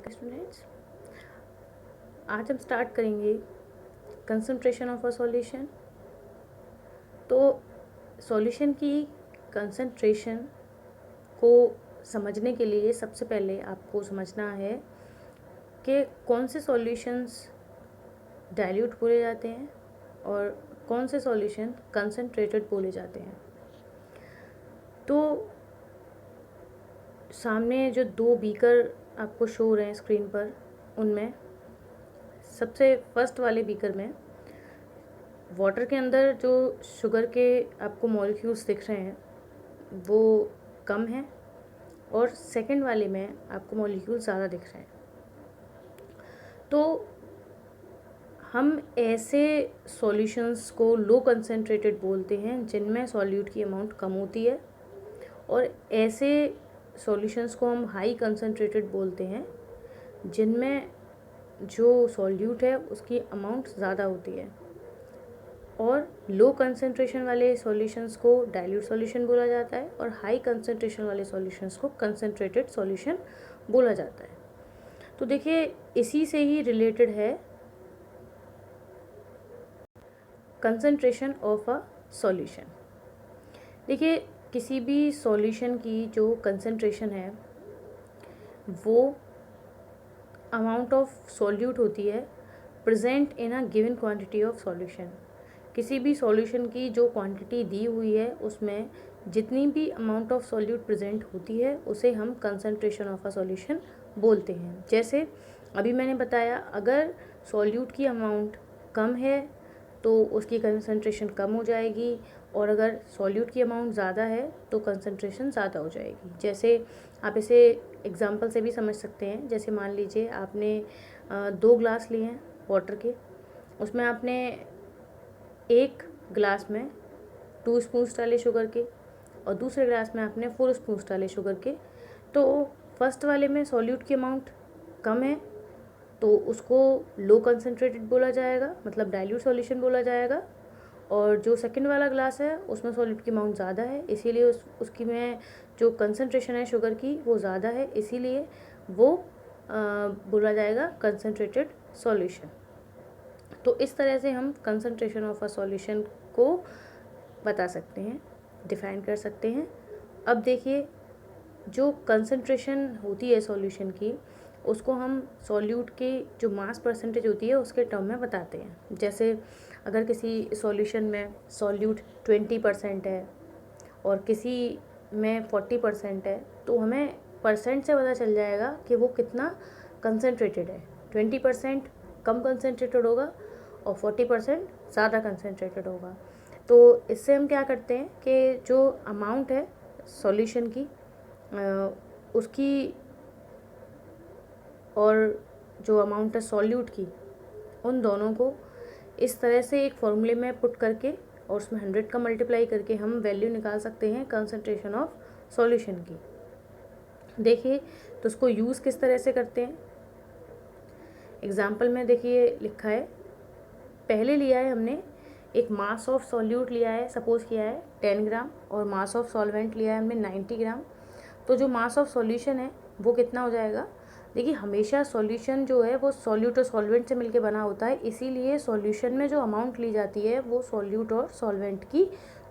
Students, आज हम start करेंगे कंसंट्रेशन ऑफ अ सॉल्यूशन। तो सॉल्यूशन की कंसंट्रेशन को समझने के लिए सबसे पहले आपको समझना है कि कौन से सॉल्यूशंस डाइल्यूट बोले जाते हैं और कौन से सॉल्यूशन कंसंट्रेटेड बोले जाते हैं। तो सामने जो दो बीकर आपको शो हो रहे हैं स्क्रीन पर, उनमें सबसे फर्स्ट वाले बीकर में वाटर के अंदर जो शुगर के आपको मॉलिक्यूल्स दिख रहे हैं वो कम हैं और सेकंड वाले में आपको मॉलिक्यूल ज़्यादा दिख रहे हैं। तो हम ऐसे सॉल्यूशंस को लो कंसंट्रेटेड बोलते हैं जिनमें सॉल्यूट की अमाउंट कम होती है, और ऐसे सॉल्यूशंस को हम हाई कंसंट्रेटेड बोलते हैं जिनमें जो सॉल्यूट है उसकी अमाउंट ज़्यादा होती है। और लो कंसंट्रेशन वाले सॉल्यूशंस को डाइल्यूट सॉल्यूशन बोला जाता है और हाई कंसंट्रेशन वाले सॉल्यूशंस को कंसंट्रेटेड सॉल्यूशन बोला जाता है। तो देखिए, इसी से ही रिलेटेड है कंसंट्रेशन ऑफ अ सॉल्यूशन। देखिए, किसी भी सॉल्यूशन की जो कंसंट्रेशन है वो अमाउंट ऑफ सॉल्यूट होती है present in a given quantity of solution. किसी भी सॉल्यूशन की जो क्वांटिटी दी हुई है उसमें जितनी भी अमाउंट ऑफ सॉल्यूट प्रेजेंट होती है उसे हम कंसंट्रेशन ऑफ अ सॉल्यूशन बोलते हैं। जैसे अभी मैंने बताया, अगर सॉल्यूट की अमाउंट कम है तो उसकी कंसंट्रेशन कम हो जाएगी, और अगर सॉल्यूट की अमाउंट ज़्यादा है तो कंसंट्रेशन ज़्यादा हो जाएगी। जैसे आप इसे एग्जांपल से भी समझ सकते हैं। जैसे मान लीजिए आपने 2 ग्लास लिए हैं वाटर के, उसमें आपने एक ग्लास में 2 स्पून्स डाले शुगर के और दूसरे ग्लास में आपने 4 स्पून्स डाले शुगर के। तो फर्स्ट वाले में सॉल्यूट की अमाउंट कम है तो उसको लो कंसंट्रेटेड बोला जाएगा, मतलब डाइल्यूट सॉल्यूशन बोला जाएगा। और जो सेकंड वाला ग्लास है उसमें सॉल्यूट की अमाउंट ज़्यादा है, इसीलिए उसकी में जो कंसंट्रेशन है शुगर की वो ज़्यादा है, इसीलिए वो बोला जाएगा कंसंट्रेटेड सॉल्यूशन। तो इस तरह से हम कंसंट्रेशन ऑफ अ सॉल्यूशन को बता सकते हैं, डिफाइन कर सकते हैं। अब देखिए, जो कंसंट्रेशन होती है सॉल्यूशन की उसको हम सॉल्यूट की जो मास परसेंटेज होती है उसके टर्म में बताते हैं। जैसे अगर किसी सॉल्यूशन में सॉल्यूट 20% है और किसी में 40% है तो हमें परसेंट से पता चल जाएगा कि वो कितना कंसंट्रेटेड है। 20% कम कंसंट्रेटेड होगा और 40% ज़्यादा कंसंट्रेटेड होगा। तो इससे हम क्या करते हैं कि जो अमाउंट है सॉल्यूशन की उसकी और जो अमाउंट है सॉल्यूट की, उन दोनों को इस तरह से एक फॉर्मूले में पुट करके और उसमें 100 का मल्टीप्लाई करके हम वैल्यू निकाल सकते हैं कंसंट्रेशन ऑफ सॉल्यूशन की। देखिए, तो उसको यूज़ किस तरह से करते हैं। एग्जाम्पल में देखिए लिखा है, पहले लिया है हमने एक मास ऑफ सॉल्यूट लिया है, सपोज किया है 10 ग्राम, और मास ऑफ सॉल्वेंट लिया है हमने 90 ग्राम। तो जो मास ऑफ सॉल्यूशन है वो कितना हो जाएगा। देखिए, हमेशा सॉल्यूशन जो है वो सॉल्यूट और सॉल्वेंट से मिलके बना होता है, इसीलिए सॉल्यूशन में जो अमाउंट ली जाती है वो सॉल्यूट और सॉल्वेंट की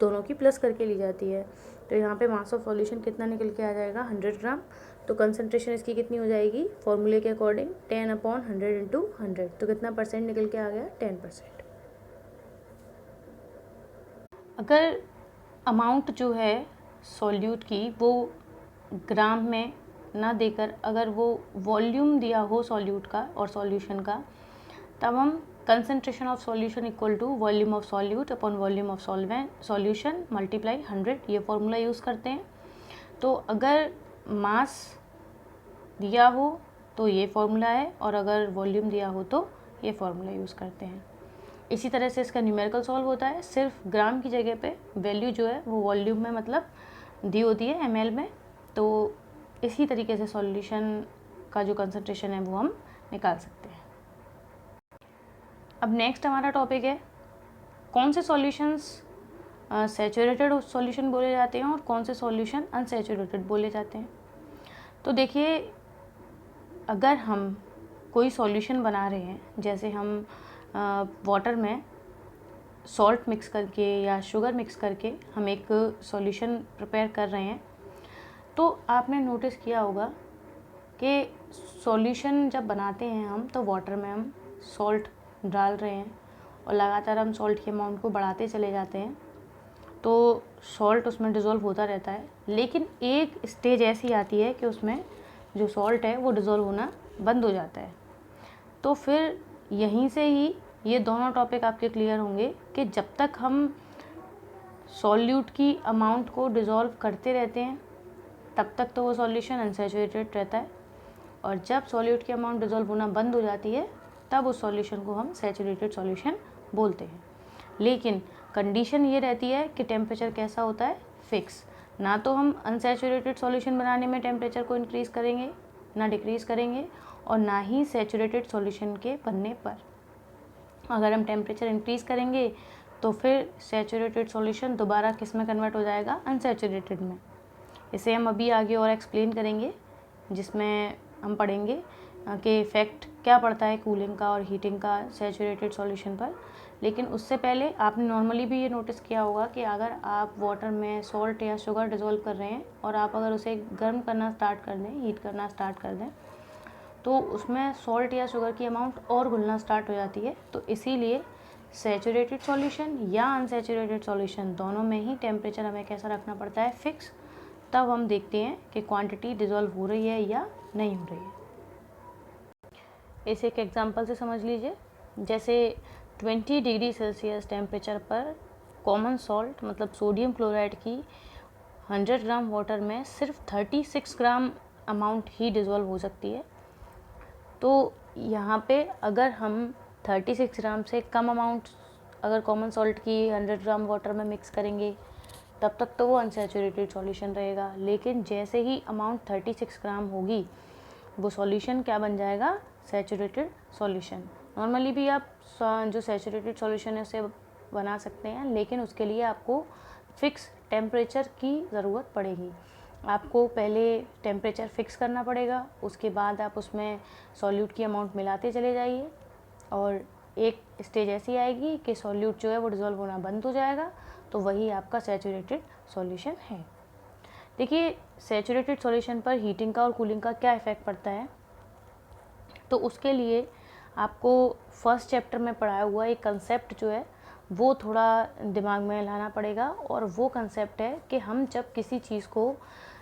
दोनों की प्लस करके ली जाती है। तो यहाँ पे मास ऑफ सॉल्यूशन कितना निकल के आ जाएगा, 100 ग्राम। तो कंसंट्रेशन इसकी कितनी हो जाएगी फॉर्मूले के अकॉर्डिंग, 10/100 × 100। तो कितना परसेंट निकल के आ गया, 10%। अगर अमाउंट जो है सॉल्यूट की वो ग्राम में ना देकर अगर वो वॉल्यूम दिया हो सॉल्यूट का और सॉल्यूशन का, तब हम concentration of solution equal to volume of solute upon volume of solution multiply 100, ये फॉर्मूला यूज़ करते हैं। तो अगर मास दिया हो तो ये फॉर्मूला है, और अगर वॉल्यूम दिया हो तो ये फॉर्मूला यूज़ करते हैं। इसी तरह से इसका न्यूमेरिकल सॉल्व होता है, सिर्फ ग्राम की जगह पे वैल्यू जो है वो वॉल्यूम में मतलब दी होती है ml में। तो इसी तरीके से सॉल्यूशन का जो कंसंट्रेशन है वो हम निकाल सकते हैं। अब नेक्स्ट हमारा टॉपिक है कौन से सॉल्यूशंस सैचुरेटेड सॉल्यूशन बोले जाते हैं और कौन से सॉल्यूशन अनसैचुरेटेड बोले जाते हैं। तो देखिए, अगर हम कोई सॉल्यूशन बना रहे हैं, जैसे हम वाटर में सॉल्ट मिक्स करके या शुगर मिक्स करके हम एक सॉल्यूशन प्रिपेयर कर रहे हैं, तो आपने नोटिस किया होगा कि सॉल्यूशन जब बनाते हैं हम, तो वाटर में हम सॉल्ट डाल रहे हैं और लगातार हम सॉल्ट के अमाउंट को बढ़ाते चले जाते हैं, तो सॉल्ट उसमें डिज़ोल्व होता रहता है। लेकिन एक स्टेज ऐसी आती है कि उसमें जो सॉल्ट है वो डिज़ोल्व होना बंद हो जाता है। तो फिर यहीं से ही ये दोनों टॉपिक आपके क्लियर होंगे कि जब तक हम सॉल्यूट की अमाउंट को डिज़ोल्व करते रहते हैं तब तक तो वो सॉल्यूशन अनसैचुरेटेड रहता है, और जब सॉल्यूट की अमाउंट डिज़ोल्व होना बंद हो जाती है तब उस सॉल्यूशन को हम सैचुरेटेड सॉल्यूशन बोलते हैं। लेकिन कंडीशन ये रहती है कि टेम्परेचर कैसा होता है, फिक्स। ना तो हम अनसैचुरेटेड सॉल्यूशन बनाने में टेम्परेचर को इंक्रीज़ करेंगे, ना डिक्रीज़ करेंगे, और ना ही सैचुरेटेड सॉल्यूशन के बनने पर अगर हम टेम्परेचर इंक्रीज़ करेंगे तो फिर सैचुरेटेड सॉल्यूशन दोबारा किस में कन्वर्ट हो जाएगा, अनसैचुरेटेड में। इसे हम अभी आगे और एक्सप्लेन करेंगे, जिसमें हम पढ़ेंगे कि इफ़ेक्ट क्या पड़ता है कूलिंग का और हीटिंग का सैचुरेटेड सॉल्यूशन पर। लेकिन उससे पहले आपने नॉर्मली भी ये नोटिस किया होगा कि अगर आप वाटर में सॉल्ट या शुगर डिज़ोल्व कर रहे हैं और आप अगर उसे गर्म करना स्टार्ट कर दें, हीट करना स्टार्ट कर दें, तो उसमें सॉल्ट या शुगर की अमाउंट और घुलना स्टार्ट हो जाती है। तो इसीलिए सैचुरेटेड सॉल्यूशन या अनसैचुरेटेड सॉल्यूशन दोनों में ही टेम्परेचर हमें कैसा रखना पड़ता है, फिक्स। तब हम देखते हैं कि क्वांटिटी डिज़ोल्व हो रही है या नहीं हो रही है। इसे एक एग्जांपल से समझ लीजिए। जैसे 20 डिग्री सेल्सियस टेम्परेचर पर कॉमन सॉल्ट मतलब सोडियम क्लोराइड की 100 ग्राम वाटर में सिर्फ 36 ग्राम अमाउंट ही डिज़ोल्व हो सकती है। तो यहाँ पे अगर हम 36 ग्राम से कम अमाउंट अगर कॉमन सॉल्ट की 100 ग्राम वाटर में मिक्स करेंगे तब तक तो वो अनसैचुरेटेड सॉल्यूशन रहेगा। लेकिन जैसे ही अमाउंट 36 ग्राम होगी वो सॉल्यूशन क्या बन जाएगा, सैचुरेटेड सॉल्यूशन। नॉर्मली भी आप जो सैचुरेटेड सॉल्यूशन है उसे बना सकते हैं, लेकिन उसके लिए आपको फिक्स टेम्परेचर की ज़रूरत पड़ेगी। आपको पहले टेम्परेचर फिक्स करना पड़ेगा, उसके बाद आप उसमें सॉल्यूट की अमाउंट मिलाते चले जाइए और एक स्टेज ऐसी आएगी कि सॉल्यूट जो है वो डिज़ोल्व होना बंद हो जाएगा, तो वही आपका सैचुरेटेड सॉल्यूशन है। देखिए, सैचुरेटेड सॉल्यूशन पर हीटिंग का और कूलिंग का क्या इफ़ेक्ट पड़ता है, तो उसके लिए आपको फर्स्ट चैप्टर में पढ़ाया हुआ एक कंसेप्ट जो है वो थोड़ा दिमाग में लाना पड़ेगा। और वो कंसेप्ट है कि हम जब किसी चीज़ को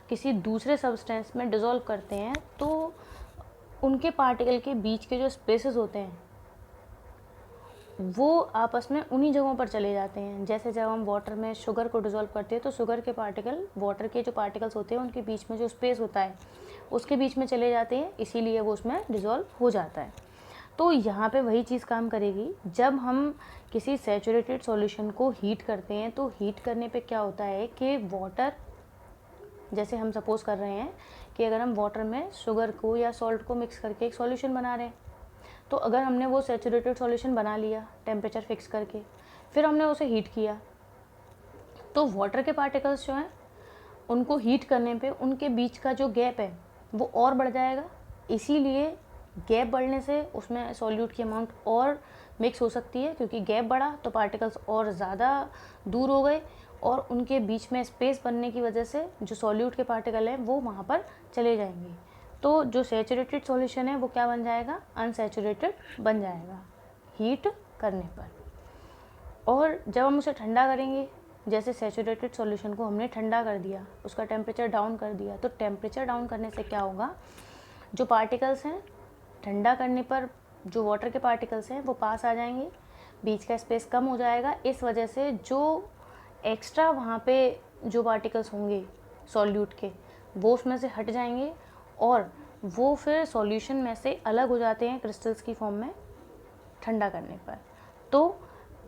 किसी दूसरे सब्सटेंस में डिज़ोल्व करते हैं तो उनके पार्टिकल के बीच के जो स्पेसेस होते हैं वो आपस में उन्हीं जगहों पर चले जाते हैं। जैसे जब हम वाटर में शुगर को डिज़ोल्व करते हैं तो शुगर के पार्टिकल वाटर के जो पार्टिकल्स होते हैं उनके बीच में जो स्पेस होता है उसके बीच में चले जाते हैं, इसीलिए वो उसमें डिज़ोल्व हो जाता है। तो यहाँ पे वही चीज़ काम करेगी। जब हम किसी सैचुरेटेड सॉल्यूशन को हीट करते हैं तो हीट करने पे क्या होता है कि वाटर, जैसे हम सपोज़ कर रहे हैं कि अगर हम वाटर में शुगर को या सॉल्ट को मिक्स करके एक सॉल्यूशन बना रहे हैं, तो अगर हमने वो सैचुरेटेड सॉल्यूशन बना लिया टेम्परेचर फिक्स करके, फिर हमने उसे हीट किया, तो वाटर के पार्टिकल्स जो हैं उनको हीट करने पे उनके बीच का जो गैप है वो और बढ़ जाएगा। इसीलिए गैप बढ़ने से उसमें सॉल्यूट की अमाउंट और मिक्स हो सकती है, क्योंकि गैप बढ़ा तो पार्टिकल्स और ज़्यादा दूर हो गए और उनके बीच में स्पेस बनने की वजह से जो सॉल्यूट के पार्टिकल हैं वो वहाँ पर चले जाएंगे। तो जो सैचुरेटेड सॉल्यूशन है वो क्या बन जाएगा, अनसैचुरेटेड बन जाएगा हीट करने पर। और जब हम उसे ठंडा करेंगे, जैसे सैचुरेटेड सॉल्यूशन को हमने ठंडा कर दिया, उसका टेम्परेचर डाउन कर दिया, तो टेम्परेचर डाउन करने से क्या होगा, जो पार्टिकल्स हैं ठंडा करने पर जो वाटर के पार्टिकल्स हैं वो पास आ जाएंगे, बीच का स्पेस कम हो जाएगा। इस वजह से जो एक्स्ट्रा वहाँ पे जो पार्टिकल्स होंगे सॉल्यूट के वो उसमें से हट जाएंगे और वो फिर सॉल्यूशन में से अलग हो जाते हैं क्रिस्टल्स की फॉर्म में ठंडा करने पर। तो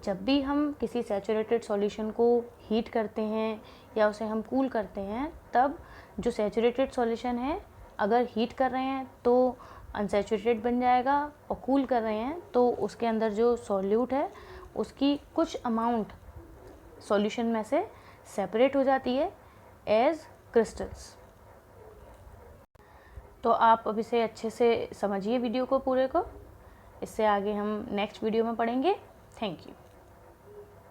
जब भी हम किसी सैचुरेटेड सॉल्यूशन को हीट करते हैं या उसे हम कूल करते हैं, तब जो सैचुरेटेड सॉल्यूशन है अगर हीट कर रहे हैं तो अनसैचुरेटेड बन जाएगा और कूल कर रहे हैं तो उसके अंदर जो सॉल्यूट है उसकी कुछ अमाउंट सॉल्यूशन में से सेपरेट हो जाती है एज क्रिस्टल्स। तो आप अब इसे अच्छे से समझिए वीडियो को पूरे को। इससे आगे हम नेक्स्ट वीडियो में पढ़ेंगे। Thank you.